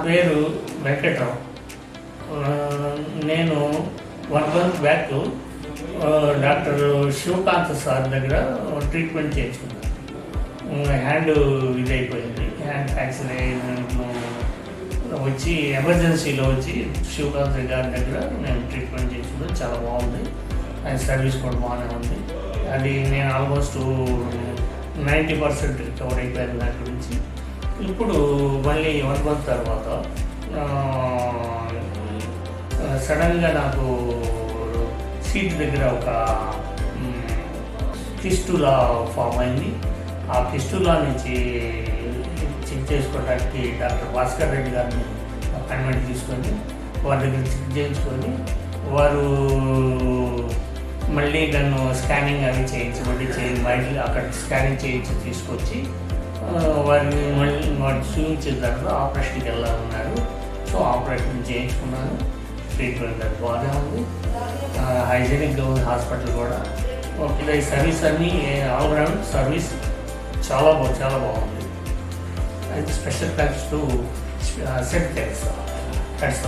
పేరు వెంకట్రావు. నేను 1 month back doctor Shivakanth sir దగ్గర ట్రీట్మెంట్ చేయించుకున్నాను. హ్యాండ్ ఇదైపోయింది, హ్యాండ్ ఫ్రాక్చర్ వచ్చి ఎమర్జెన్సీలో వచ్చి శివకాంత్ గారి దగ్గర నేను ట్రీట్మెంట్ చేయించుకున్నాను. చాలా బాగుంది, ఆయన సర్వీస్ కూడా బాగానే ఉంది. అది నేను ఆల్మోస్ట్ 90% రికవర్ అయిపోయాను దాని గురించి. ఇప్పుడు మళ్ళీ 1 month తర్వాత సడన్గా నాకు సీట్ దగ్గర ఒక కిస్టులా ఫామ్ అయింది. ఆ కిస్టులా నుంచి చెక్ చేసుకోవడానికి డాక్టర్ భాస్కర్ రెడ్డి గారిని అపాయింట్మెంట్ తీసుకొని వారి దగ్గర చెక్ చేయించుకొని వారు మళ్ళీ నన్ను స్కానింగ్ అవి చేయించబడి బయట అక్కడ స్కానింగ్ చేయించి తీసుకొచ్చి వారిని మళ్ళీ వాటిని చూపించిన తర్వాత ఆపరేషన్కి వెళ్ళాలన్నారు. సో ఆపరేషన్ చేయించుకున్నాను. ట్రీట్మెంట్ అది బాగానే ఉంది, హైజీనిక్గా ఉంది హాస్పిటల్ కూడా. ఓకే, ఈ సర్వీస్ అన్నీ ఆల్రౌండ్ సర్వీస్ చాలా బాగుంది. అయితే special thanks to set thanks.